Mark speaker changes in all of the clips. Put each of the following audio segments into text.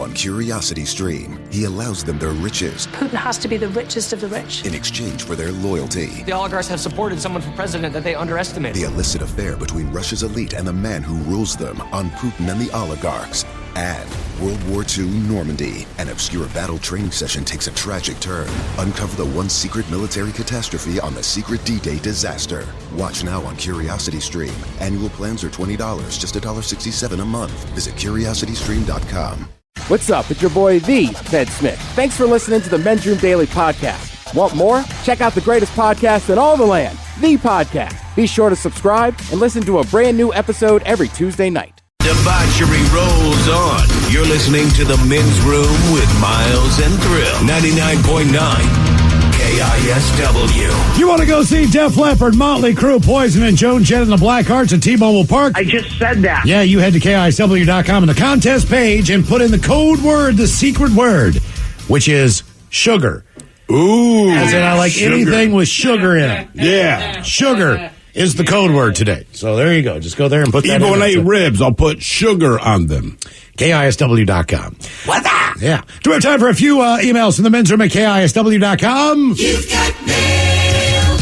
Speaker 1: on Curiosity Stream. He allows them their riches
Speaker 2: Putin has to be the richest of the rich.
Speaker 1: in exchange for their loyalty.
Speaker 3: The oligarchs have supported someone for president that they underestimate.
Speaker 1: The illicit affair between Russia's elite and the man who rules them on Putin and the oligarchs. And World War II Normandy. An obscure battle training session takes a tragic turn. Uncover the one secret military catastrophe on the secret D-Day disaster. Watch now on Curiosity Stream. Annual plans are $20, just $1.67 a month. Visit CuriosityStream.com.
Speaker 4: What's up? It's your boy, the Ted Smith. Thanks for listening to the Men's Room Daily Podcast. Want more? Check out the greatest podcast in all the land, The Podcast. Be sure to subscribe and listen to a brand new episode every Tuesday night.
Speaker 5: Debauchery rolls on. You're listening to the Men's Room with Miles and Thrill. 99.9 KISW.
Speaker 6: You want to go see Def Leppard, Motley Crue, Poison, and Joan Jett and the Blackhearts at T-Mobile Park?
Speaker 7: I just said that.
Speaker 6: Yeah, you head to KISW.com in the contest page and put in the code word, the secret word, which is sugar.
Speaker 8: Ooh.
Speaker 6: As in, I like
Speaker 8: sugar.
Speaker 6: anything with sugar in it.
Speaker 8: Yeah.
Speaker 6: Sugar is the code word today. So there you go. Just go there and put that in.
Speaker 8: Ebonite ribs. I'll put sugar on them.
Speaker 6: KISW.com.
Speaker 8: What's that?
Speaker 6: Yeah. Do we have time for a few emails from the men's room at KISW.com?
Speaker 5: You've got mail.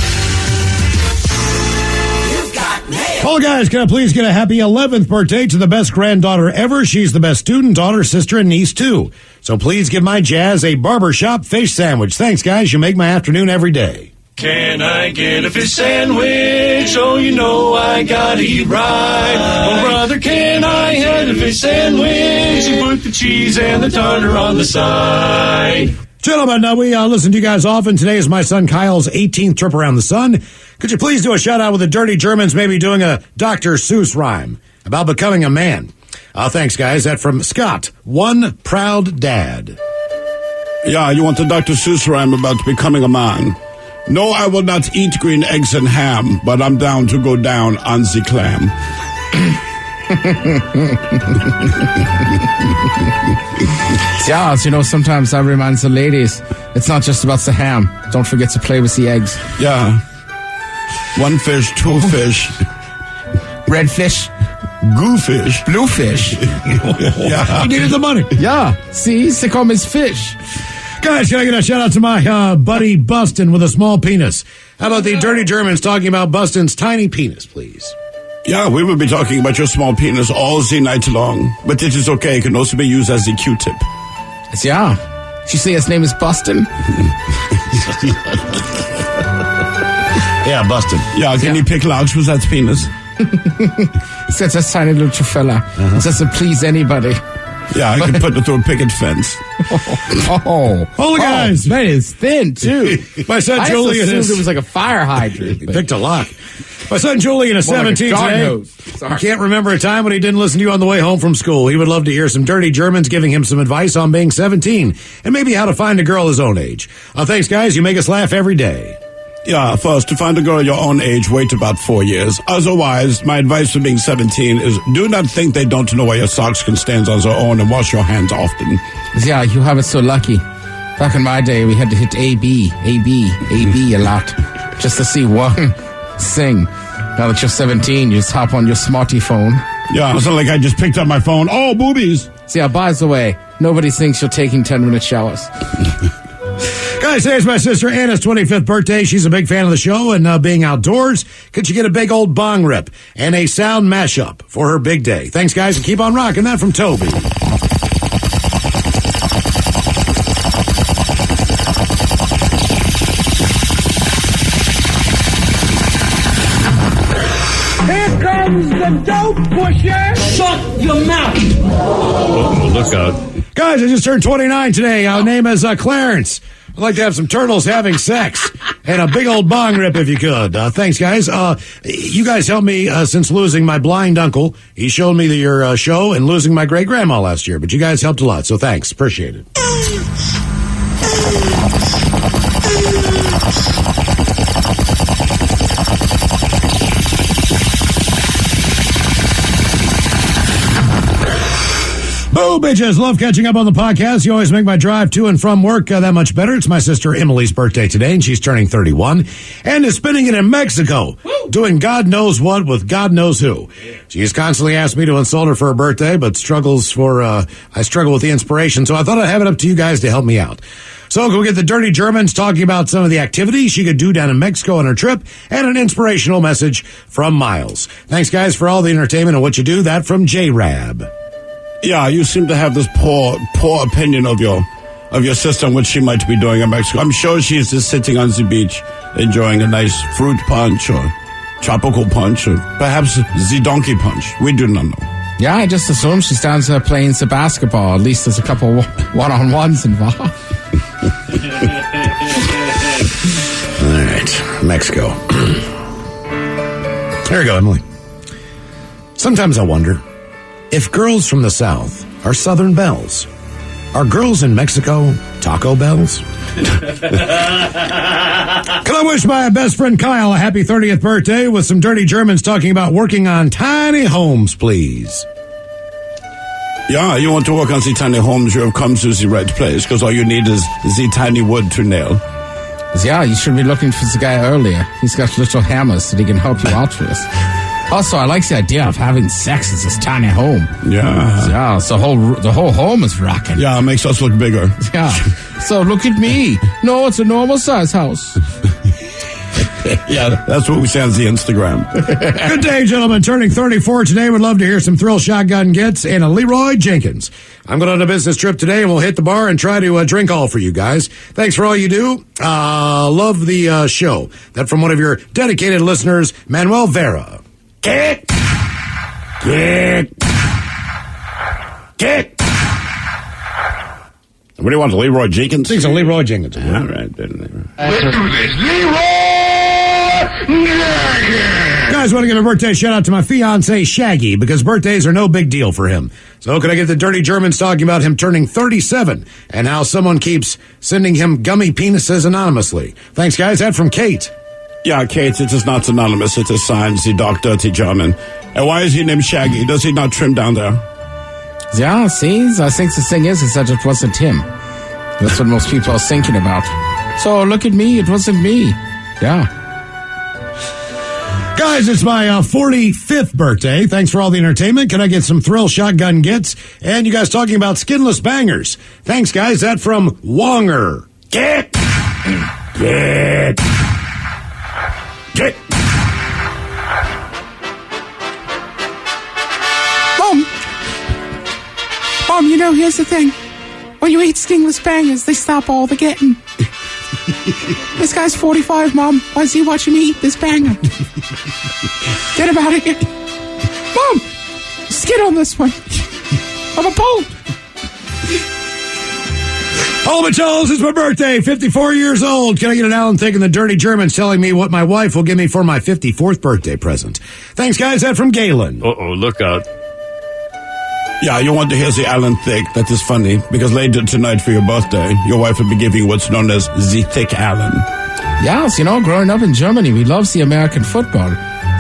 Speaker 5: You've got mail.
Speaker 6: Paul, guys, can I please get a happy 11th birthday to the best granddaughter ever? She's the best student, daughter, sister, and niece, too. So please give my Jazz a barbershop fish sandwich. Thanks, guys. You make my afternoon every day.
Speaker 9: Can I get a fish sandwich? Oh, you know I gotta eat right. Oh, brother, can I have a fish sandwich? You put the cheese and the tartar on the side.
Speaker 6: Gentlemen, we listen to you guys often. Today is my son Kyle's 18th trip around the sun. Could you please do a shout-out with the Dirty Germans, maybe doing a Dr. Seuss rhyme about becoming a man? Thanks, guys. That from Scott, one proud dad.
Speaker 8: Yeah, you want the Dr. Seuss rhyme about becoming a man? No, I will not eat green eggs and ham, but I'm down to go down on the clam.
Speaker 10: Yeah, you know, sometimes I remind the ladies, it's not just about the ham. Don't forget to play with the eggs.
Speaker 8: Yeah. One fish, two fish.
Speaker 10: Red fish.
Speaker 8: Goo fish.
Speaker 10: Blue fish.
Speaker 8: Yeah.
Speaker 6: He needed the money.
Speaker 10: Yeah, see, they call me fish.
Speaker 6: Guys, can I get a shout out to my buddy Bustin with a small penis? How about the Dirty Germans talking about Bustin's tiny penis, please?
Speaker 8: Yeah, we will be talking about your small penis all the night long. But it is okay. It can also be used as a Q-tip.
Speaker 10: Yeah. Did you say his name is Bustin?
Speaker 6: Yeah, Bustin.
Speaker 8: Yeah, can you pick large with that penis?
Speaker 10: Such a tiny little fella. Doesn't please anybody.
Speaker 8: Yeah, I can put it through a picket fence.
Speaker 6: Holy guys.
Speaker 10: Man, it's thin, too.
Speaker 6: My son
Speaker 10: I
Speaker 6: Julian
Speaker 10: assumed
Speaker 6: is...
Speaker 10: it was like a fire hydrant.
Speaker 6: He picked a lock. My son Julian is 17 today. I can't remember a time when he didn't listen to you on the way home from school. He would love to hear some Dirty Germans giving him some advice on being 17 and maybe how to find a girl his own age. Thanks, guys. You make us laugh every day.
Speaker 8: Yeah, first, to find a girl your own age, wait about 4 years. Otherwise, my advice for being 17 is do not think they don't know where your socks can stand on their own and wash your hands often.
Speaker 10: Yeah, you have it so lucky. Back in my day, we had to hit A-B a lot just to see one thing. Now that you're 17, you just hop on your smarty phone.
Speaker 8: Yeah, it's not like I just picked up my phone. Oh, boobies.
Speaker 10: So yeah, by the way, nobody thinks you're taking 10-minute showers.
Speaker 6: Guys, today's my sister Anna's 25th birthday. She's a big fan of the show and being outdoors. Could you get a big old bong rip and a sound mashup for her big day? Thanks, guys, and keep on rocking. That from Toby.
Speaker 7: Here comes the dope pusher. Shut your mouth.
Speaker 8: Oh, look out.
Speaker 6: Guys, I just turned 29 today. Our name is Clarence. I'd like to have some turtles having sex and a big old bong rip if you could. Thanks, guys. You guys helped me since losing my blind uncle. He showed me your show and losing my great-grandma last year. But you guys helped a lot, so thanks. Appreciate it. Hello, bitches. Love catching up on the podcast. You always make my drive to and from work that much better. It's my sister Emily's birthday today, and she's turning 31 and is spending it in Mexico, doing God knows what with God knows who. She's constantly asked me to insult her for her birthday, but I struggle with the inspiration, so I thought I'd have it up to you guys to help me out. So go get the Dirty Germans talking about some of the activities she could do down in Mexico on her trip, and an inspirational message from Miles. Thanks, guys, for all the entertainment and what you do. That from J-Rab.
Speaker 8: Yeah, you seem to have this poor opinion of your sister and what she might be doing in Mexico. I'm sure she's just sitting on the beach enjoying a nice fruit punch or tropical punch or perhaps the donkey punch. We do not know.
Speaker 10: Yeah, I just assume she's down there playing the basketball. At least there's a couple one-on-ones involved.
Speaker 6: All right, Mexico. Here we go, Emily. Sometimes I wonder if girls from the South are Southern belles. Are girls in Mexico Taco Bells? Can I wish my best friend Kyle a happy 30th birthday with some Dirty Germans talking about working on tiny homes, please?
Speaker 8: Yeah, you want to work on the tiny homes, you have come to the right place, because all you need is the tiny wood to nail.
Speaker 10: Yeah, you should be looking for the guy earlier. He's got little hammers that he can help you out with. Also, I like the idea of having sex in this tiny home.
Speaker 8: Yeah.
Speaker 10: Yeah, so the whole home is rocking.
Speaker 8: Yeah, it makes us look bigger.
Speaker 10: Yeah. So look at me. No, it's a normal size house.
Speaker 8: Yeah, that's what we say on the Instagram.
Speaker 6: Good day, gentlemen. Turning 34 today. Would love to hear some Thrill Shotgun Gets and a Leroy Jenkins. I'm going on a business trip today, and we'll hit the bar and try to drink all for you guys. Thanks for all you do. Love the show. That from one of your dedicated listeners, Manuel Vera. Get.
Speaker 8: What do you want, Leroy Jenkins?
Speaker 6: I think so, Leroy Jenkins.
Speaker 8: All right.
Speaker 9: Let's do this. Leroy Jenkins!
Speaker 6: Guys, want to give a birthday shout out to my fiance Shaggy, because birthdays are no big deal for him. So could I get the Dirty Germans talking about him turning 37 and how someone keeps sending him gummy penises anonymously? Thanks, guys. That from Kate.
Speaker 8: Yeah, Kate, it is not anonymous. It is signed the Doc Dirty German. And why is he named Shaggy? Does he not trim down there?
Speaker 10: Yeah, see, I think the thing is that it wasn't him. That's what most people are thinking about. So look at me, it wasn't me. Yeah.
Speaker 6: Guys, it's my 45th birthday. Thanks for all the entertainment. Can I get some Thrill Shotgun Gets? And you guys talking about skinless bangers. Thanks, guys. That from Wonger. Get.
Speaker 10: Mom, you know, here's the thing. When you eat skinless bangers, they stop all the getting. This guy's 45, Mom. Why is he watching me eat this banger? Get him out of here. Mom, skid on this one. I'm a pole.
Speaker 6: Hello, Charles. It's my birthday. 54 years old. Can I get an Alan Thick and the Dirty Germans telling me what my wife will give me for my 54th birthday present? Thanks, guys. That from Galen.
Speaker 9: Uh-oh, look out.
Speaker 8: Yeah, you want to hear the Alan Thick. That is funny, because later tonight for your birthday, your wife will be giving you what's known as the Thick Alan.
Speaker 10: Yes, you know, growing up in Germany, we love the American football.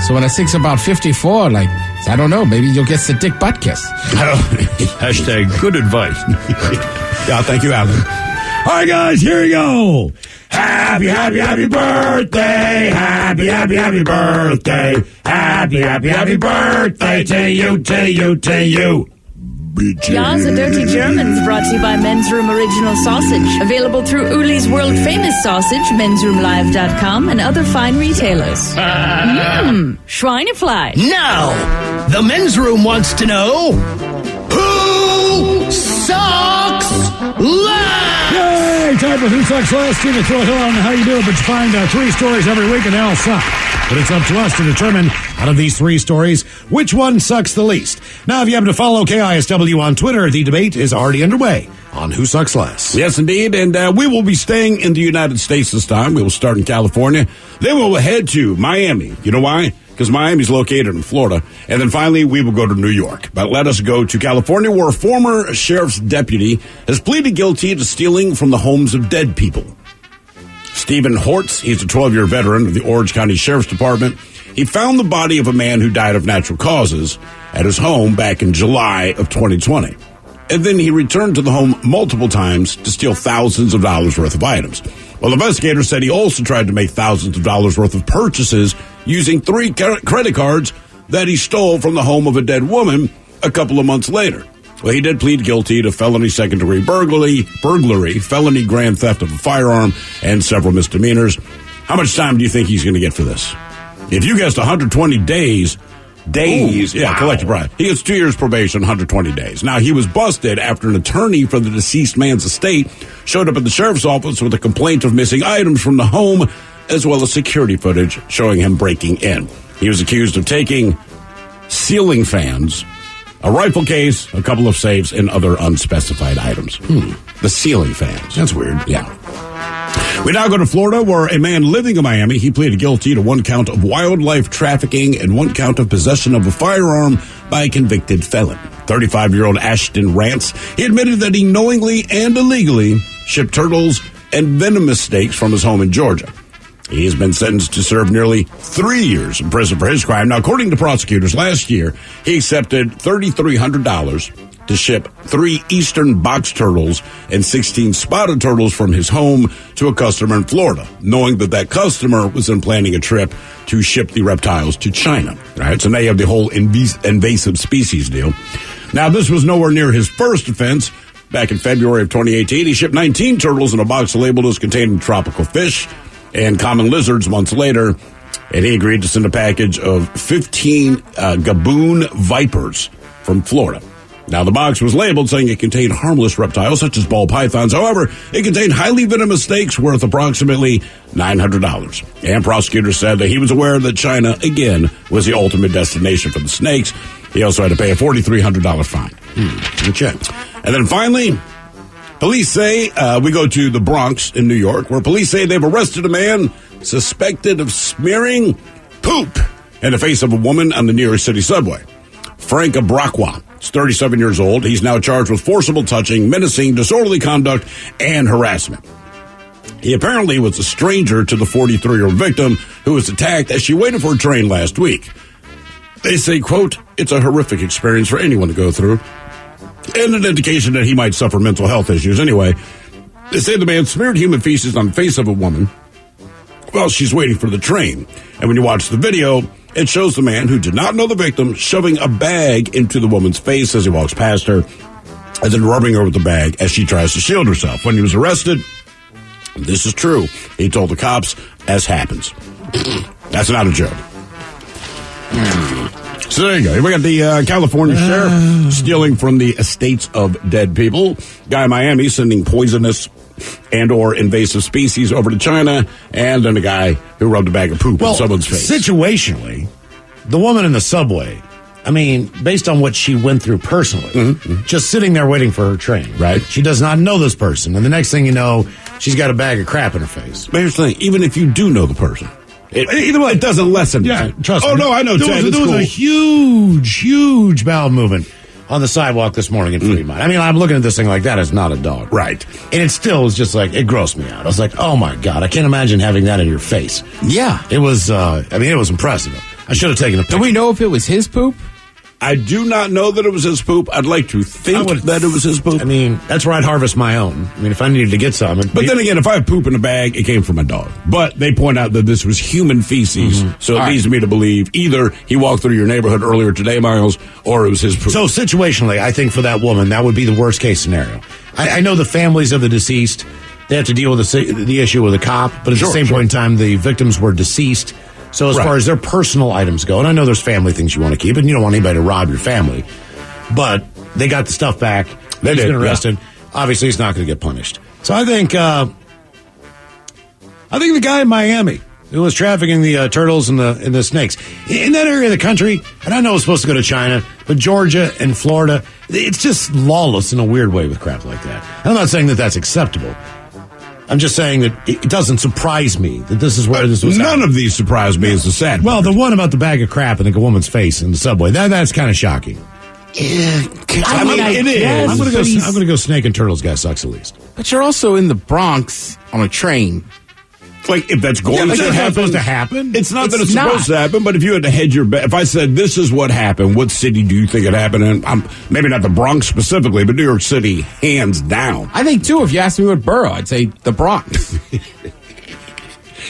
Speaker 10: So when I think about 54, like, I don't know, maybe you'll get the dick butt kiss.
Speaker 9: Hashtag good advice.
Speaker 8: Yeah, thank you, Alan.
Speaker 6: All right, guys, here we go. Happy birthday. Happy birthday. Happy birthday to you.
Speaker 11: Jaws, the Dirty Germans, brought to you by Men's Room Original Sausage. Available through Uli's World Famous Sausage, mensroomlive.com, and other fine retailers. Schweinefly.
Speaker 5: Now, the men's room wants to know who sucks last?
Speaker 6: Yay! Time for Who Sucks Last. Give a throw hill on how you do it, but you find 3 stories every week and they all suck. But it's up to us to determine, out of these 3 stories, which one sucks the least. Now, if you happen to follow KISW on Twitter, the debate is already underway on Who Sucks Less.
Speaker 8: Yes, indeed. And we will be staying in the United States this time. We will start in California. Then we'll head to Miami. You know why? Because Miami's located in Florida. And then finally, we will go to New York. But let us go to California, where a former sheriff's deputy has pleaded guilty to stealing from the homes of dead people. Stephen Hortz, he's a 12-year veteran of the Orange County Sheriff's Department. He found the body of a man who died of natural causes at his home back in July of 2020. and then he returned to the home multiple times to steal thousands of dollars worth of items. Well, investigators said he also tried to make thousands of dollars worth of purchases using 3 credit cards that he stole from the home of a dead woman a couple of months later. Well, he did plead guilty to felony second-degree burglary, felony grand theft of a firearm, and several misdemeanors. How much time do you think he's going to get for this? If you guessed 120 days,
Speaker 6: wow.
Speaker 8: Collective bribe. He gets 2 years probation, 120 days. Now, he was busted after an attorney for the deceased man's estate showed up at the sheriff's office with a complaint of missing items from the home, as well as security footage showing him breaking in. He was accused of taking ceiling fans, a rifle case, a couple of safes, and other unspecified items. The ceiling fans.
Speaker 6: That's weird.
Speaker 8: Yeah. We now go to Florida, where a man living in Miami, he pleaded guilty to 1 count of wildlife trafficking and 1 count of possession of a firearm by a convicted felon. 35-year-old Ashton Rance, he admitted that he knowingly and illegally shipped turtles and venomous snakes from his home in Georgia. He has been sentenced to serve nearly 3 years in prison for his crime. Now, according to prosecutors, last year, he accepted $3,300 to ship 3 eastern box turtles and 16 spotted turtles from his home to a customer in Florida, knowing that customer was then planning a trip to ship the reptiles to China. All right, so now you have the whole invasive species deal. Now, this was nowhere near his first offense. Back in February of 2018, he shipped 19 turtles in a box labeled as containing tropical fish and common lizards months later, and he agreed to send a package of 15 gaboon vipers from Florida. Now, the box was labeled saying it contained harmless reptiles such as ball pythons. However, it contained highly venomous snakes worth approximately $900. And prosecutors said that he was aware that China, again, was the ultimate destination for the snakes. He also had to pay a $4,300 fine.
Speaker 6: Check.
Speaker 8: And then finally, police say, we go to the Bronx in New York, where police say they've arrested a man suspected of smearing poop in the face of a woman on the New York City subway. Frank Abrakwa is 37 years old. He's now charged with forcible touching, menacing, disorderly conduct, and harassment. He apparently was a stranger to the 43-year-old victim who was attacked as she waited for a train last week. They say, quote, it's a horrific experience for anyone to go through, and an indication that he might suffer mental health issues. Anyway, they say the man smeared human feces on the face of a woman while she's waiting for the train. And when you watch the video, it shows the man, who did not know the victim, shoving a bag into the woman's face as he walks past her, and then rubbing her with the bag as she tries to shield herself. When he was arrested, this is true, he told the cops, as happens. That's not a joke. So there you go. We got the California sheriff stealing from the estates of dead people. Guy in Miami sending poisonous and or invasive species over to China, and then a guy who rubbed a bag of poop in someone's face.
Speaker 6: Situationally, the woman in the subway, I mean, based on what she went through personally, just sitting there waiting for her train,
Speaker 8: right?
Speaker 6: She does not know this person, and the next thing you know, she's got a bag of crap in her face.
Speaker 8: But here's the thing, even if you do know the person, either way, it doesn't lessen.
Speaker 6: Yeah, trust me.
Speaker 8: Oh, no, I know, Chad.
Speaker 6: There was a huge bowel movement on the sidewalk this morning in Fremont. I mean, I'm looking at this thing like that is not a dog.
Speaker 8: Right.
Speaker 6: And it still was just like, it grossed me out. I was like, oh my God, I can't imagine having that in your face.
Speaker 10: Yeah.
Speaker 6: It was, it was impressive. I should have taken a picture.
Speaker 10: Do we know if it was his poop?
Speaker 8: I do not know that it was his poop. I'd like to think that it was his poop.
Speaker 6: I mean, that's where I'd harvest my own. I mean, if I needed to get some.
Speaker 8: But then again, if I have poop in a bag, it came from a dog. But they point out that this was human feces, so it leads me to believe either he walked through your neighborhood earlier today, Miles, or it was his poop.
Speaker 6: So situationally, I think for that woman, that would be the worst case scenario. I know the families of the deceased, they have to deal with the issue with a cop, but at the same point in time, the victims were deceased. So as far as their personal items go, and I know there's family things you want to keep, and you don't want anybody to rob your family, but they got the stuff back. He's been arrested. Yeah. Obviously, he's not going to get punished. So I think the guy in Miami who was trafficking the turtles and the snakes in that area of the country, and I know it's supposed to go to China, but Georgia and Florida, it's just lawless in a weird way with crap like that. I'm not saying that that's acceptable. I'm just saying that it doesn't surprise me that this is where this was
Speaker 8: None
Speaker 6: happening.
Speaker 8: of these surprise me is the sad
Speaker 6: Well,
Speaker 8: part.
Speaker 6: the one about the bag of crap in the woman's face in the subway, that's kind of shocking.
Speaker 10: Yeah.
Speaker 8: I mean, it is.
Speaker 6: I'm going to go snake and turtles guy sucks at least.
Speaker 10: But you're also in the Bronx on a train.
Speaker 8: Like, if that's going
Speaker 6: Like,
Speaker 8: to
Speaker 6: that's not
Speaker 8: happen.
Speaker 6: supposed to happen?
Speaker 8: It's not that it's
Speaker 10: not.
Speaker 8: supposed to happen, but if you had to hedge your bet, if I said this is what happened, what city do you think it happened in? Maybe not the Bronx specifically, but New York City, hands down.
Speaker 10: I think, too, if you asked me what borough, I'd say the Bronx.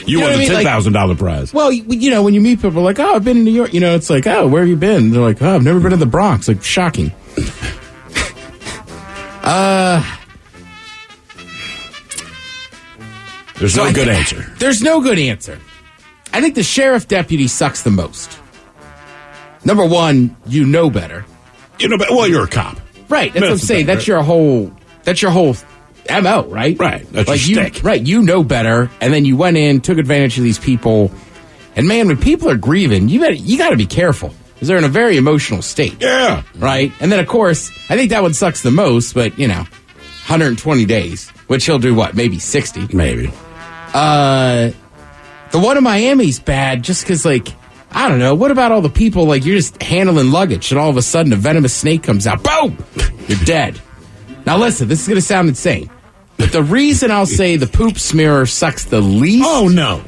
Speaker 8: You
Speaker 10: know
Speaker 8: won
Speaker 10: what
Speaker 8: the
Speaker 10: I mean?
Speaker 8: $10,000 prize.
Speaker 10: Well, you know, when you meet people like, oh, I've been in New York, you know, it's like, oh, where have you been? They're like, oh, I've never been to the Bronx. Like, shocking.
Speaker 8: There's no good answer.
Speaker 10: There's no good answer. I think the sheriff deputy sucks the most. Number one, you know better.
Speaker 8: You know, well, you're a cop.
Speaker 10: Right, that's what I'm saying. That's your whole MO, right?
Speaker 8: Right, that's
Speaker 10: like
Speaker 8: your
Speaker 10: you,
Speaker 8: stick.
Speaker 10: Right, you know better, and then you went in, took advantage of these people, and man, when people are grieving, you got to be careful because they're in a very emotional state.
Speaker 8: Yeah.
Speaker 10: Right, and then of course, I think that one sucks the most, but you know, 120 days, which he'll do what, maybe 60,
Speaker 8: maybe.
Speaker 10: The one in Miami's bad just because, like, I don't know. What about all the people, like, you're just handling luggage and all of a sudden a venomous snake comes out. Boom! You're dead. Now, listen, this is going to sound insane. But the reason I'll say the poop smearer sucks the least.
Speaker 6: Oh, no.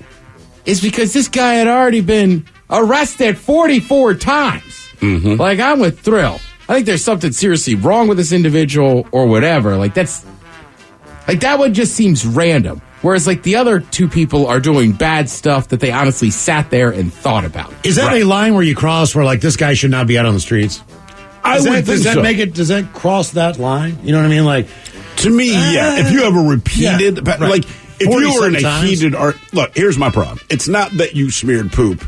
Speaker 10: Is because this guy had already been arrested 44 times.
Speaker 8: Mm-hmm.
Speaker 10: Like, I'm with Thrill. I think there's something seriously wrong with this individual or whatever. Like, that one just seems random. Whereas, like, the other two people are doing bad stuff that they honestly sat there and thought about.
Speaker 6: Is that a line where you cross where, like, this guy should not be out on the streets?
Speaker 8: I would think
Speaker 6: does that
Speaker 8: so.
Speaker 6: make it? Does that cross that line? You know what I mean? Like,
Speaker 8: to me, yeah. If you have a repeated,
Speaker 6: yeah, right.
Speaker 8: like, if you were in a
Speaker 6: times.
Speaker 8: heated look, here's my problem. It's not that you smeared poop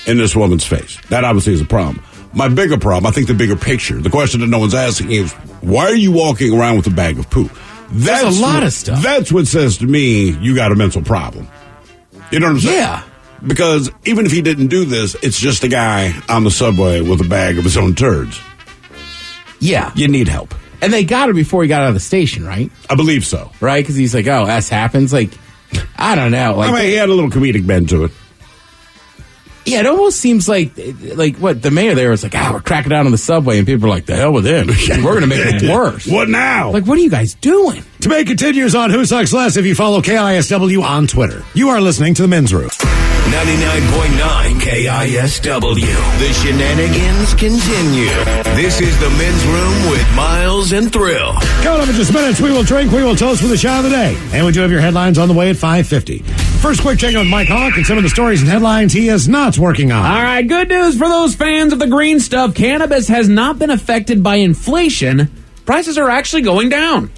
Speaker 8: in this woman's face. That obviously is a problem. My bigger problem, I think the bigger picture, the question that no one's asking is, why are you walking around with a bag of poop?
Speaker 10: There's a lot of stuff.
Speaker 8: That's what says to me, you got a mental problem. You know what I'm saying?
Speaker 10: Yeah.
Speaker 8: Because even if he didn't do this, it's just a guy on the subway with a bag of his own turds.
Speaker 10: Yeah.
Speaker 8: You need help.
Speaker 10: And they got her before he got out of the station, right?
Speaker 8: I believe so.
Speaker 10: Right? Because he's like, oh, that happens. Like, I don't know. Like,
Speaker 8: I mean, he had a little comedic bend to it.
Speaker 10: Yeah, it almost seems like what the mayor there was like, we're cracking down on the subway, and people are like, the hell with him. We're going to make it worse.
Speaker 8: What now?
Speaker 10: Like, what are you guys doing?
Speaker 6: Debate continues on Who Sucks Less if you follow KISW on Twitter. You are listening to The Men's Room.
Speaker 5: 99.9 KISW. The shenanigans continue. This is the Men's Room with Miles and Thrill.
Speaker 6: Coming up in just minutes, we will drink, we will toast with the shot of the day. And we do have your headlines on the way at 5:50. First, quick check-in with Mike Hawk and some of the stories and headlines he is not working on.
Speaker 12: All right, good news for those fans of the green stuff. Cannabis has not been affected by inflation. Prices are actually going down.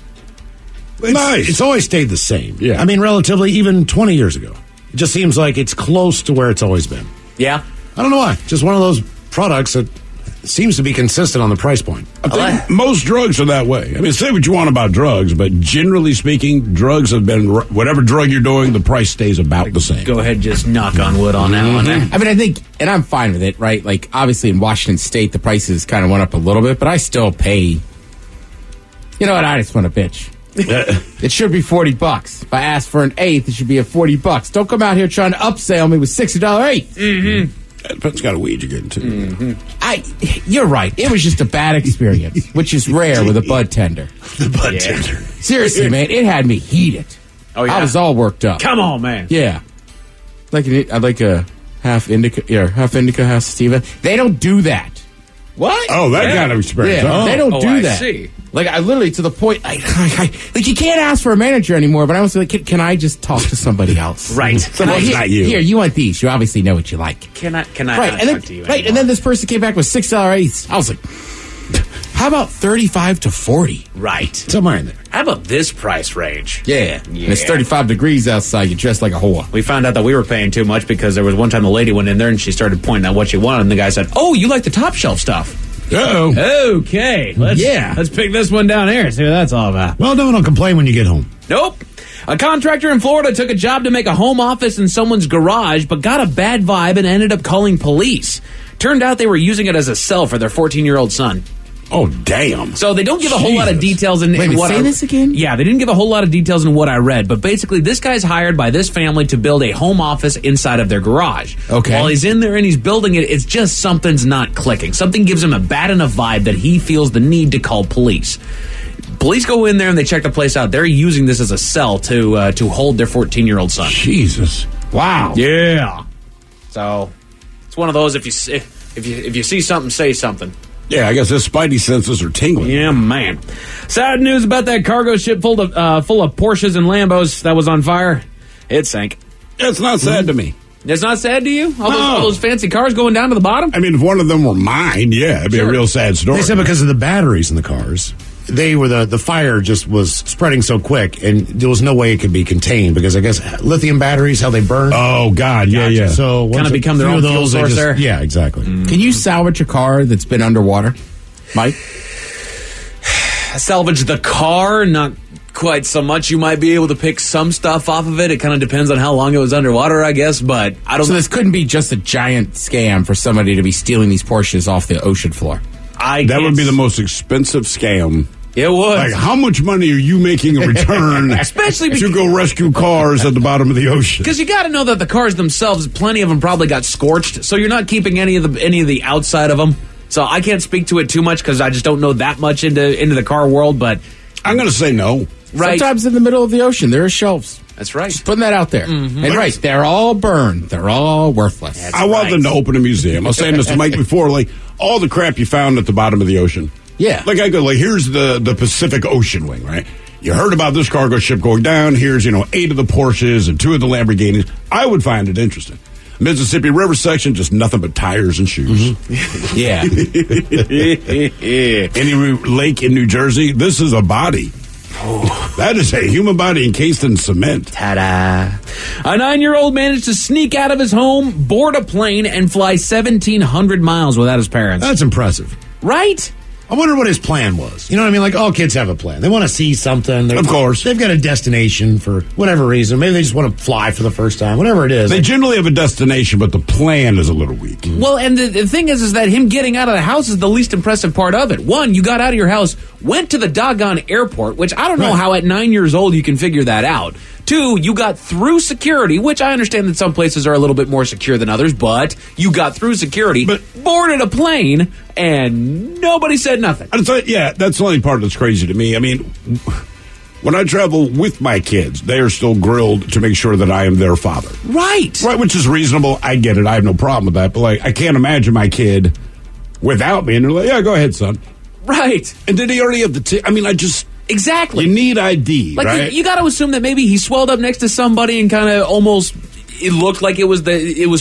Speaker 8: Nice.
Speaker 6: It's always stayed the same.
Speaker 8: Yeah.
Speaker 6: I mean, relatively, even 20 years ago. It just seems like it's close to where it's always been.
Speaker 12: Yeah.
Speaker 6: I don't know why. Just one of those products that seems to be consistent on the price point.
Speaker 8: I think most drugs are that way. I mean, say what you want about drugs, but generally speaking, drugs have been, whatever drug you're doing, the price stays about the same.
Speaker 12: Go ahead and just knock on wood on that one.
Speaker 10: I mean, I think, and I'm fine with it, right? Like, obviously in Washington State, the prices kind of went up a little bit, but I still pay. You know what? I just want to bitch. It should be $40. If I ask for an eighth, it should be at $40. Don't come out here trying to upsell me with $60 eighth.
Speaker 12: Mm-hmm.
Speaker 8: It depends what kind of weed you're getting to.
Speaker 10: Mm-hmm. You're right. It was just a bad experience, which is rare with a bud tender.
Speaker 8: The bud tender.
Speaker 10: Seriously, man, it had me heated.
Speaker 12: Oh, yeah.
Speaker 10: I was all worked up.
Speaker 12: Come on, man.
Speaker 10: Yeah. I'd like a half indica, half sativa. They don't do that.
Speaker 12: What?
Speaker 8: Oh, that kind of experience.
Speaker 10: Yeah, they don't do
Speaker 12: I
Speaker 10: that.
Speaker 12: See.
Speaker 10: Like, I literally, to the point, like, you can't ask for a manager anymore, but I was like, can I just talk to somebody else?
Speaker 12: Right.
Speaker 8: Someone's not you.
Speaker 10: Here, you want these. You obviously know what you like.
Speaker 12: Can I
Speaker 10: Right,
Speaker 12: not
Speaker 10: and then,
Speaker 12: talk to you
Speaker 10: right,
Speaker 12: anymore?
Speaker 10: and then this person came back with $6 eighths. I was like, how about 35 to 40?
Speaker 12: Right.
Speaker 6: Somewhere in there.
Speaker 12: How about this price range?
Speaker 10: Yeah. And it's 35 degrees outside. You're dressed like a whore.
Speaker 12: We found out that we were paying too much because there was one time the lady went in there and she started pointing out what she wanted, and the guy said, "Oh, you like the top shelf stuff."
Speaker 8: Uh-oh.
Speaker 12: Okay, let's pick this one down here. See what that's all about.
Speaker 6: Well, no one will complain when you get home.
Speaker 12: Nope. A contractor in Florida took a job to make a home office in someone's garage, but got a bad vibe and ended up calling police. Turned out they were using it as a cell for their 14-year-old son.
Speaker 8: Oh, damn.
Speaker 12: So they don't give a whole lot of details in
Speaker 10: Wait,
Speaker 12: what
Speaker 10: say this again?
Speaker 12: Yeah, they didn't give a whole lot of details in what I read, but basically this guy's hired by this family to build a home office inside of their garage.
Speaker 10: Okay.
Speaker 12: While he's in there and he's building it, it's just something's not clicking. Something gives him a bad enough vibe that he feels the need to call police. Police go in there and they check the place out. They're using this as a cell to hold their 14-year-old son.
Speaker 8: Jesus. Wow.
Speaker 12: Yeah. So it's one of those. If you see something, say something.
Speaker 8: Yeah, I guess his spidey senses are tingling.
Speaker 12: Yeah, man. Sad news about that cargo ship full of Porsches and Lambos that was on fire. It sank.
Speaker 8: It's not sad to me.
Speaker 12: It's not sad to you? All those fancy cars going down to the bottom?
Speaker 8: I mean, if one of them were mine, yeah, it'd be a real sad story.
Speaker 6: They said because of the batteries in the cars. They were the fire just was spreading so quick, and there was no way it could be contained because I guess lithium batteries, how they burn.
Speaker 8: Oh God, yeah.
Speaker 6: So
Speaker 12: kind of become their own fuel source there.
Speaker 6: Yeah, exactly.
Speaker 10: Can you salvage a car that's been underwater, Mike?
Speaker 12: Salvage the car, not quite so much. You might be able to pick some stuff off of it. It kind of depends on how long it was underwater, I guess. But I don't.
Speaker 10: So this couldn't be just a giant scam for somebody to be stealing these Porsches off the ocean floor.
Speaker 8: That would be the most expensive scam.
Speaker 12: It would.
Speaker 8: Like, how much money are you making in return
Speaker 12: especially
Speaker 8: to go rescue cars at the bottom of the ocean?
Speaker 12: Because you got to know that the cars themselves, plenty of them probably got scorched, so you're not keeping any of the outside of them. So I can't speak to it too much because I just don't know that much into the car world. But
Speaker 8: I'm going to say no.
Speaker 12: Right.
Speaker 10: Sometimes in the middle of the ocean, there are shelves.
Speaker 12: That's right.
Speaker 10: Just putting that out there.
Speaker 12: Mm-hmm.
Speaker 10: And right, they're all burned. They're all worthless.
Speaker 8: I want them to open a museum. I was saying this to Mike before, like all the crap you found at the bottom of the ocean.
Speaker 10: Yeah.
Speaker 8: Like I go, like here's the Pacific Ocean wing, right? You heard about this cargo ship going down. Here's 8 of the Porsches and 2 of the Lamborghinis. I would find it interesting. Mississippi River section, just nothing but tires and shoes.
Speaker 10: Mm-hmm. Yeah.
Speaker 8: Any lake in New Jersey, this is a body. Oh, that is a human body encased in cement.
Speaker 12: Ta-da. A 9-year-old managed to sneak out of his home, board a plane, and fly 1,700 miles without his parents.
Speaker 6: That's impressive.
Speaker 12: Right?
Speaker 6: I wonder what his plan was. You know what I mean? Like, all kids have a plan. They want to see something.
Speaker 8: Of course.
Speaker 6: They've got a destination for whatever reason. Maybe they just want to fly for the first time. Whatever it is.
Speaker 8: They generally have a destination, but the plan is a little weak.
Speaker 12: Well, and the thing is that him getting out of the house is the least impressive part of it. One, you got out of your house, went to the doggone airport, which I don't know how at 9 years old you can figure that out. 2, you got through security, which I understand that some places are a little bit more secure than others, but you got through security, boarded a plane, and nobody said nothing.
Speaker 8: Yeah, that's the only part that's crazy to me. I mean, when I travel with my kids, they are still grilled to make sure that I am their father.
Speaker 12: Right,
Speaker 8: which is reasonable. I get it. I have no problem with that. But, like, I can't imagine my kid without me. And they're like, yeah, go ahead, son.
Speaker 12: Right.
Speaker 8: And did he already have the I mean, I just...
Speaker 12: Exactly.
Speaker 8: You need ID,
Speaker 12: like,
Speaker 8: right?
Speaker 12: You got to assume that maybe he swelled up next to somebody and kind of almost... It looked like it was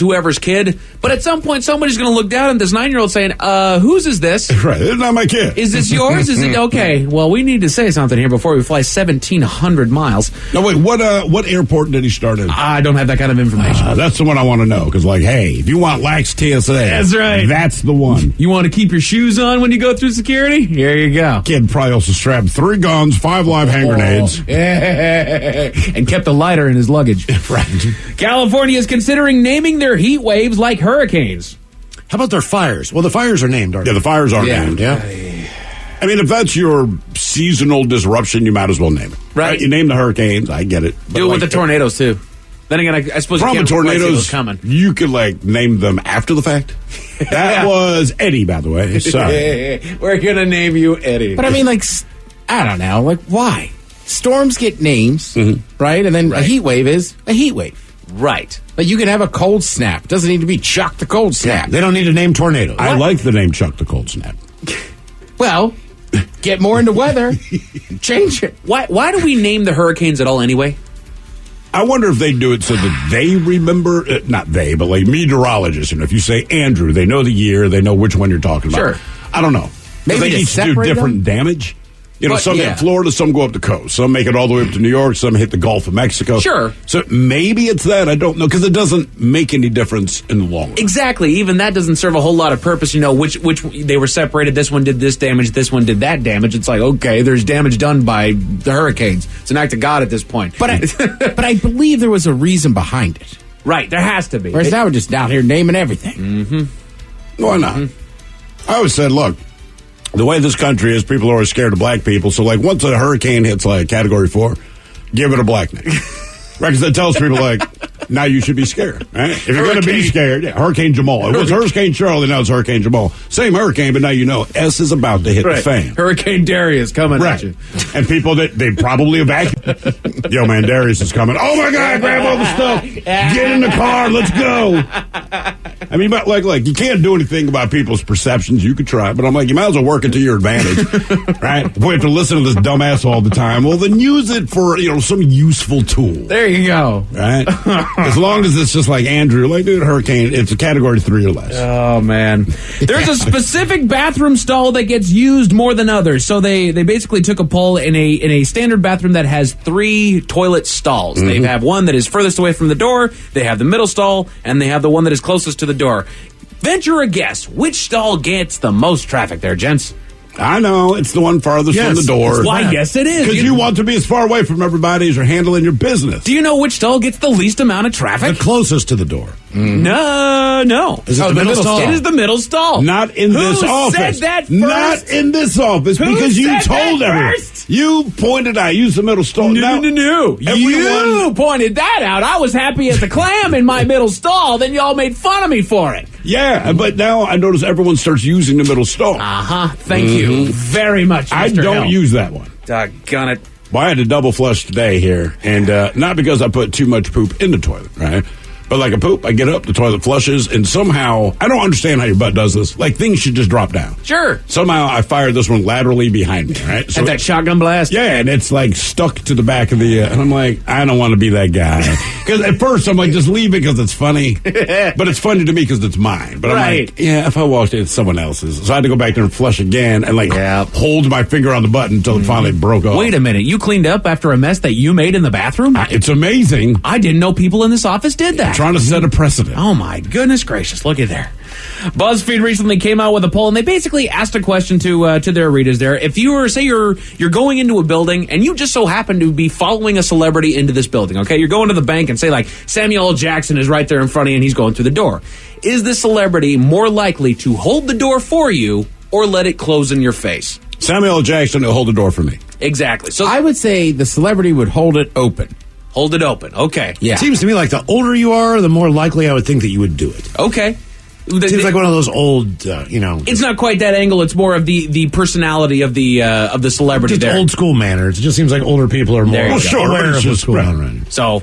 Speaker 12: whoever's kid, but at some point somebody's going to look down at this 9-year-old saying, "Whose is this?
Speaker 8: Right, it's not my kid.
Speaker 12: Is this yours? Is it okay? Well, we need to say something here before we fly 1,700 miles."
Speaker 8: No, wait. What airport did he start in?
Speaker 12: I don't have that kind of information.
Speaker 8: That's the one I want to know because, like, hey, if you want lax TSA,
Speaker 12: that's right.
Speaker 8: That's the one.
Speaker 12: You want to keep your shoes on when you go through security? Here you go.
Speaker 8: Kid probably also strapped 3 guns, 5 live hand grenades,
Speaker 12: and kept a lighter in his luggage.
Speaker 8: Right.
Speaker 12: California is considering naming their heat waves like hurricanes.
Speaker 6: How about their fires? Well, the fires are named, aren't they?
Speaker 8: Yeah, the fires are named.
Speaker 6: Yeah.
Speaker 8: I mean, if that's your seasonal disruption, you might as well name it.
Speaker 12: Right.
Speaker 8: You name the hurricanes, I get it.
Speaker 12: Do it with the tornadoes, too. Then again, I suppose you can't
Speaker 8: tornadoes
Speaker 12: coming.
Speaker 8: You could, like, name them after the fact. That was Eddie, by the way. Sorry.
Speaker 12: We're going to name you Eddie.
Speaker 10: But I mean, like, I don't know. Like, why? Storms get names, right? And then a heat wave is a heat wave.
Speaker 12: Right.
Speaker 10: Like, you can have a cold snap. It doesn't need to be Chuck the Cold Snap.
Speaker 6: Yeah, they don't need to name tornadoes.
Speaker 8: I like the name Chuck the Cold Snap.
Speaker 10: Well, get more into weather. Change it.
Speaker 12: Why do we name the hurricanes at all anyway?
Speaker 8: I wonder if they do it so that they remember, not they, but like meteorologists. If you say Andrew, they know the year, they know which one you're talking about.
Speaker 12: Sure.
Speaker 8: I don't know.
Speaker 10: Maybe
Speaker 8: they each do different damage. Some hit Florida, some go up the coast. Some make it all the way up to New York, some hit the Gulf of Mexico.
Speaker 12: Sure.
Speaker 8: So maybe it's that. I don't know, because it doesn't make any difference in the long run.
Speaker 12: Exactly. Even that doesn't serve a whole lot of purpose. Which they were separated. This one did this damage, this one did that damage. It's like, okay, there's damage done by the hurricanes. It's an act of God at this point.
Speaker 10: But I believe there was a reason behind it.
Speaker 12: Right, there has to be.
Speaker 10: Whereas now we're just out here naming everything.
Speaker 12: Mm-hmm.
Speaker 8: Why not? I always said, look, the way this country is, people are always scared of black people. So, like, once a hurricane hits, like, Category 4, give it a black name. Right, because that tells people, like, now you should be scared, right? If you're going to be scared, Hurricane Jamal. It was Hurricane Charlie, now it's Hurricane Jamal. Same hurricane, but now you know S is about to hit the fan.
Speaker 12: Hurricane Darius coming at you.
Speaker 8: And people that they probably evacuate. Yo, man, Darius is coming. Oh my God, grab all the stuff. Get in the car. Let's go. I mean, but like you can't do anything about people's perceptions. You could try, but I'm like, you might as well work it to your advantage, right? If we have to listen to this dumbass all the time, well, then use it for some useful tool.
Speaker 12: There you go.
Speaker 8: Right? As long as it's just like Andrew, like, dude, hurricane, it's a category 3 or less.
Speaker 12: Oh, man. There's a specific bathroom stall that gets used more than others. So they basically took a poll in a standard bathroom that has 3 toilet stalls. They have one that is furthest away from the door, they have the middle stall, and they have the one that is closest to the door. Venture a guess. Which stall gets the most traffic there, gents?
Speaker 8: I know. It's the one farthest from the door.
Speaker 12: Why, yes, it is.
Speaker 8: Because you want to be as far away from everybody as you're handling your business.
Speaker 12: Do you know which stall gets the least amount of traffic?
Speaker 6: The closest to the door.
Speaker 12: No.
Speaker 6: Is it the middle stall?
Speaker 12: It is the middle stall.
Speaker 8: Not in this office.
Speaker 12: Who said that first?
Speaker 8: Not in this office, because you told everyone. You pointed out. Use the middle stall.
Speaker 12: No. You pointed that out. I was happy as a clam in my middle stall. Then y'all made fun of me for it.
Speaker 8: Yeah, but now I notice everyone starts using the middle stall.
Speaker 12: Thank you very much, Mr.
Speaker 8: I don't
Speaker 12: Hill.
Speaker 8: use that one.
Speaker 12: Doggone it.
Speaker 8: Well, I had to double flush today here, and not because I put too much poop in the toilet, right? But like a poop, I get up, the toilet flushes, and somehow, I don't understand how your butt does this. Like, things should just drop down.
Speaker 12: Sure.
Speaker 8: Somehow I fired this one laterally behind me, right?
Speaker 12: So that shotgun blast?
Speaker 8: Yeah, and it's like stuck to the back of the, and I'm like, I don't want to be that guy. Because at first I'm like, just leave it because it's funny. But it's funny to me because it's mine. But I'm like, yeah, if I washed it, it's someone else's. So I had to go back there and flush again and hold my finger on the button until it finally broke off.
Speaker 12: Wait a minute. You cleaned up after a mess that you made in the bathroom?
Speaker 8: It's amazing.
Speaker 12: I didn't know people in this office did that.
Speaker 8: Trying to set a precedent.
Speaker 12: Oh my goodness gracious! Look at there. BuzzFeed recently came out with a poll, and they basically asked a question to their readers. There, if you were, say, you're going into a building, and you just so happen to be following a celebrity into this building. Okay, you're going to the bank, and say like Samuel L. Jackson is right there in front of you, and he's going through the door. Is the celebrity more likely to hold the door for you or let it close in your face?
Speaker 8: Samuel L. Jackson will hold the door for me.
Speaker 12: Exactly. So
Speaker 10: I would say the celebrity would hold it open.
Speaker 12: Hold it open. Okay.
Speaker 10: Yeah.
Speaker 6: It seems to me like the older you are, the more likely I would think that you would do it.
Speaker 12: Okay.
Speaker 6: It seems like one of those old,
Speaker 12: It's not quite that angle. It's more of the personality of the celebrity.
Speaker 6: Just
Speaker 12: there.
Speaker 6: old school manners. It just seems like older people are more aware of what's going on around.
Speaker 12: So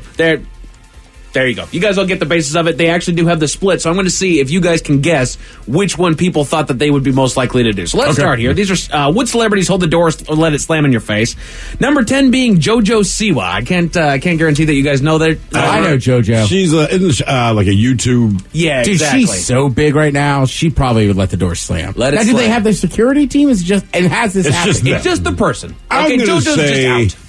Speaker 12: there you go. You guys all get the basis of it. They actually do have the split. So I'm going to see if you guys can guess which one people thought that they would be most likely to do. So let's start here. These are would celebrities hold the door or let it slam in your face? Number 10 being JoJo Siwa. I can't guarantee that you guys know that.
Speaker 10: I know JoJo.
Speaker 8: She's isn't she, like a YouTube.
Speaker 12: Yeah,
Speaker 10: dude,
Speaker 12: exactly.
Speaker 10: she's so big right now. She probably would let the door slam.
Speaker 12: Let it
Speaker 10: now,
Speaker 12: slam.
Speaker 10: do they have their security team? It's has this happen?
Speaker 12: It's just the person.
Speaker 8: I'm
Speaker 12: Okay,
Speaker 8: going to
Speaker 12: JoJo's
Speaker 8: say,
Speaker 12: just out.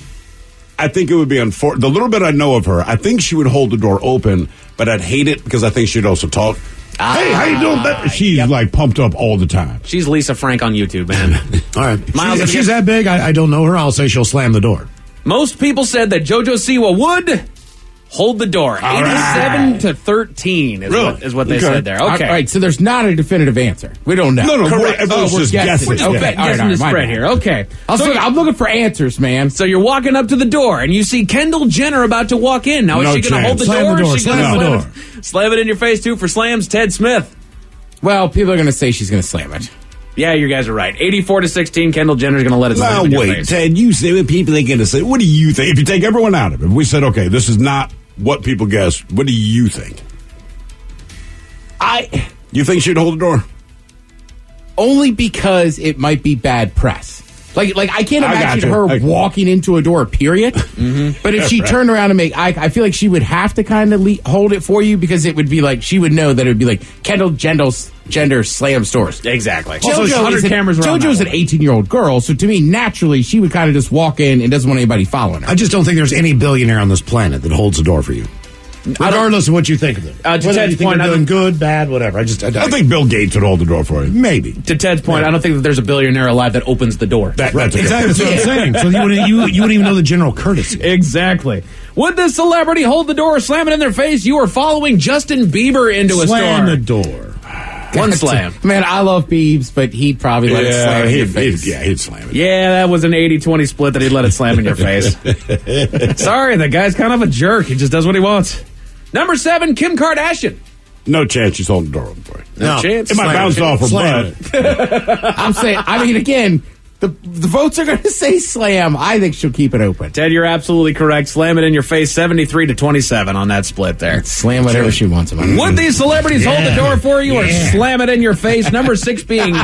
Speaker 8: I think it would be unfortunate. The little bit I know of her, I think she would hold the door open, but I'd hate it because I think she'd also talk. Hey, how you doing? She's like pumped up all the time.
Speaker 12: She's Lisa Frank on YouTube, man.
Speaker 6: All right.
Speaker 12: Miles,
Speaker 6: if she's that big, I don't know her. I'll say she'll slam the door.
Speaker 12: Most people said that JoJo Siwa would hold the door. 87 to 13 is what they said there. Okay.
Speaker 10: All right, so there's not a definitive answer. We don't know.
Speaker 8: No,
Speaker 10: correct.
Speaker 8: everyone's just guessing.
Speaker 12: We're just guessing the spread here. Okay.
Speaker 10: I'm looking for answers, man.
Speaker 12: So you're walking up to the door, and you see Kendall Jenner about to walk in. Now, is she going to hold the
Speaker 6: Slam
Speaker 12: door?
Speaker 6: the door.
Speaker 12: Is she going
Speaker 6: Slam
Speaker 12: to
Speaker 6: the
Speaker 12: slam it in your face, too, for slams? Ted Smith.
Speaker 10: Well, people are going to say she's going to slam it.
Speaker 12: Yeah, you guys are right. 84 to 16, Kendall Jenner's going to let it slam in your
Speaker 8: wait,
Speaker 12: face.
Speaker 8: Ted, you say what people are going to say. What do you think? If you take everyone out of it, if we said, okay, this is not what people guess, what do you think? You think she'd hold the door?
Speaker 10: Only because it might be bad press. Like I can't imagine her walking into a door, period. Mm-hmm. But if she turned around and I feel like she would have to kind of hold it for you because it would be like, she would know that it would be like Kendall Jenner slams doors.
Speaker 12: Exactly.
Speaker 10: JoJo's an 18-year-old girl, so to me, naturally, she would kind of just walk in and doesn't want anybody following her.
Speaker 6: I just don't think there's any billionaire on this planet that holds the door for you. Regardless of what you think of them.
Speaker 12: To Ted's point,
Speaker 6: doing good, bad, whatever. I
Speaker 8: think Bill Gates would hold the door for you.
Speaker 6: Maybe.
Speaker 12: To Ted's point, I don't think that there's a billionaire alive that opens the door.
Speaker 6: Exactly. That's what I'm saying. So you wouldn't even know the general courtesy.
Speaker 12: Exactly. Would this celebrity hold the door or slam it in their face? You are following Justin Bieber into a store.
Speaker 6: Slam the door.
Speaker 12: One slam.
Speaker 10: Man, I love Biebs, but he'd probably let it slam in your face.
Speaker 8: He'd slam it.
Speaker 12: Yeah, that was an 80-20 split that he'd let it slam in your face. Sorry, that guy's kind of a jerk. He just does what he wants. Number 7, Kim Kardashian.
Speaker 8: No chance she's holding the door open for you.
Speaker 12: No chance.
Speaker 8: It might bounce off her
Speaker 6: Slam
Speaker 8: butt.
Speaker 10: I'm saying, again, the votes are going to say slam. I think she'll keep it open.
Speaker 12: Ted, you're absolutely correct. Slam it in your face, 73-27 on that split there.
Speaker 10: Slam whatever she wants.
Speaker 12: Would these celebrities hold the door for you or slam it in your face? Number 6 being...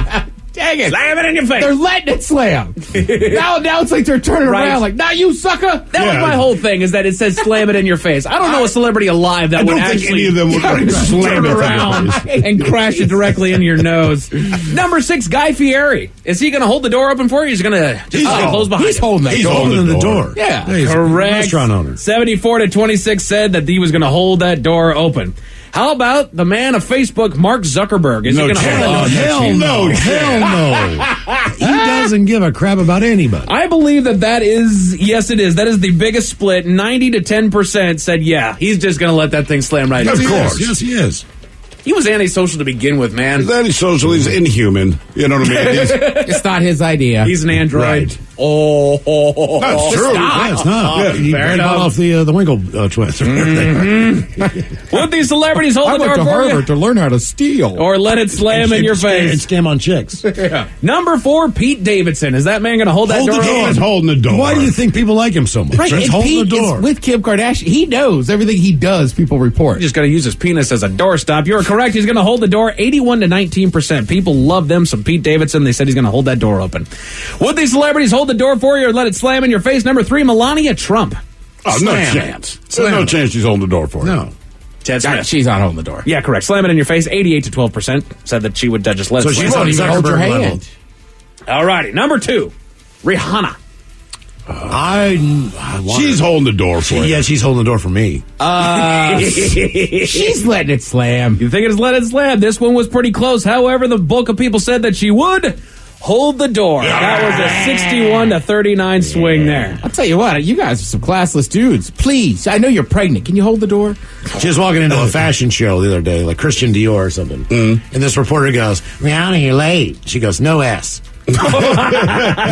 Speaker 10: Dang it.
Speaker 12: Slam it in your face.
Speaker 10: They're letting it slam. now it's like they're turning around like, not you, sucker.
Speaker 12: That was my whole thing, is that it says slam it in your face. I don't know a celebrity alive that would actually
Speaker 8: any of them would
Speaker 12: slam it around and crash it directly in your nose. Number 6, Guy Fieri. Is he going to hold the door open for you? Or he's going to just close behind
Speaker 10: He's
Speaker 12: him?
Speaker 10: holding that
Speaker 6: He's
Speaker 10: door.
Speaker 6: holding the door.
Speaker 10: Yeah.
Speaker 6: He's a
Speaker 12: Correct.
Speaker 6: restaurant owner.
Speaker 12: 74-26 said that he was going to hold that door open. How about the man of Facebook, Mark Zuckerberg? Is he going to hold that door?
Speaker 6: Hell no. Hell no. He doesn't give a crap about anybody.
Speaker 12: I believe that is, yes, it is. That is the biggest split. 90-10% said, yeah, he's just going to let that thing slam right in.
Speaker 6: Of course. Yes, he is.
Speaker 12: He was antisocial to begin with, man.
Speaker 8: He's antisocial. He's inhuman. You know what I mean?
Speaker 10: It's not his idea.
Speaker 12: He's an android.
Speaker 6: Right.
Speaker 8: That's true.
Speaker 6: Yeah, it's not.
Speaker 12: Oh,
Speaker 6: He
Speaker 12: fair
Speaker 6: got
Speaker 12: enough.
Speaker 6: off the Winkle twins.
Speaker 12: Would these celebrities hold
Speaker 10: I
Speaker 12: the
Speaker 10: went
Speaker 12: door
Speaker 10: to
Speaker 12: for you?
Speaker 10: Harvard to learn how to steal.
Speaker 12: Or let it slam in your
Speaker 6: And
Speaker 12: face?
Speaker 6: scam on chicks.
Speaker 12: Number 4, Pete Davidson. Is that man going to hold that
Speaker 6: Hold
Speaker 12: door
Speaker 6: the door.
Speaker 12: open?
Speaker 8: He's holding the door.
Speaker 6: Why do you think people like him so much?
Speaker 10: Right,
Speaker 6: He's
Speaker 10: and
Speaker 6: holding
Speaker 10: Pete
Speaker 6: the door.
Speaker 10: is with Kim Kardashian. He knows everything he does. People report.
Speaker 12: He's just going to use his penis as a doorstop. You're correct. He's going to hold the door. 81-19%. People love them some Pete Davidson. They said he's going to hold that door open. Would these celebrities hold the door for you or let it slam in your face? Number 3, Melania Trump.
Speaker 8: Oh, no
Speaker 6: Slam.
Speaker 8: chance. There's no chance she's holding the door for you.
Speaker 6: No.
Speaker 12: Ted Smith.
Speaker 10: She's not holding the door.
Speaker 12: Yeah, correct. Slam it in your face. 88-12% said that she would just let
Speaker 6: So
Speaker 12: it
Speaker 6: she's
Speaker 12: slam.
Speaker 6: on
Speaker 10: Won't even hold your
Speaker 6: Zuckerberg level.
Speaker 10: hand.
Speaker 12: All righty. Number 2, Rihanna.
Speaker 6: I want
Speaker 8: She's
Speaker 6: her.
Speaker 8: holding the door for you.
Speaker 6: Yeah, she's holding the door for me.
Speaker 10: She's letting it slam.
Speaker 12: You think it's let it slam? This one was pretty close. However, the bulk of people said that she would hold the door. That was a 61-39 swing there.
Speaker 10: I'll tell you what, you guys are some classless dudes. Please, I know you're pregnant. Can you hold the door?
Speaker 6: She was walking into a fashion show the other day, like Christian Dior or something. And this reporter goes, Rihanna, you're late. She goes, no S. Got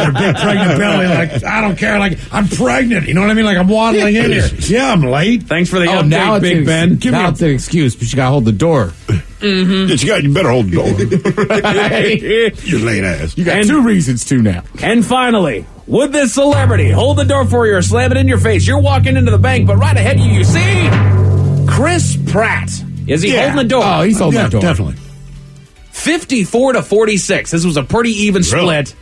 Speaker 6: a big pregnant belly, like, I don't care, like, I'm pregnant, you know what I mean? Like, I'm waddling in here. Yeah, I'm late.
Speaker 12: Thanks for the
Speaker 10: now
Speaker 12: update,
Speaker 10: it's
Speaker 12: Big Ben.
Speaker 10: Now it's an excuse, but you got to hold the door.
Speaker 8: You better hold the door. You late ass.
Speaker 10: You got 2 reasons to now.
Speaker 12: And finally, would this celebrity hold the door for you or slam it in your face? You're walking into the bank, but right ahead of you see Chris Pratt. Is he holding the door?
Speaker 10: Oh, he's holding
Speaker 6: Yeah,
Speaker 10: the door.
Speaker 6: definitely.
Speaker 12: 54-46. This was a pretty even split.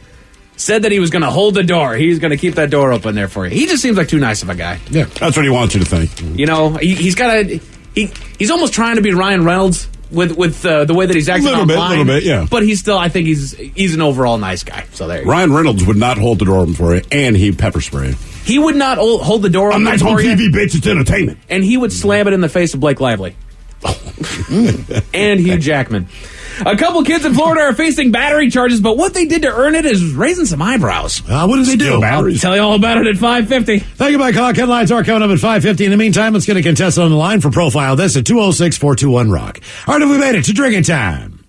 Speaker 12: Said that he was going to hold the door. He's going to keep that door open there for you. He just seems like too nice of a guy.
Speaker 6: Yeah.
Speaker 8: That's what he wants you to think.
Speaker 12: You know, he's got a... He's almost trying to be Ryan Reynolds with the way that he's acting online.
Speaker 8: Little bit, yeah.
Speaker 12: But he's still, I think he's an overall nice guy. So there you go.
Speaker 8: Ryan Reynolds would not hold the door open for you, and he'd pepper spray.
Speaker 12: He would not hold the door
Speaker 8: I'm
Speaker 12: open
Speaker 8: nice on
Speaker 12: for you,
Speaker 8: TV, bitch. It's entertainment.
Speaker 12: and he would slam it in the face of Blake Lively. And Hugh Jackman. A couple kids in Florida are facing battery charges, but what they did to earn it is raising some eyebrows.
Speaker 6: What did they do?
Speaker 12: I'll tell you all about it at 5:50.
Speaker 6: Thank you, Mike Hawk. Headlines are coming up at 5:50. In the meantime, let's get a contestant on the line for Profile This at 206-421-ROCK. All right, have we made it to drinking time?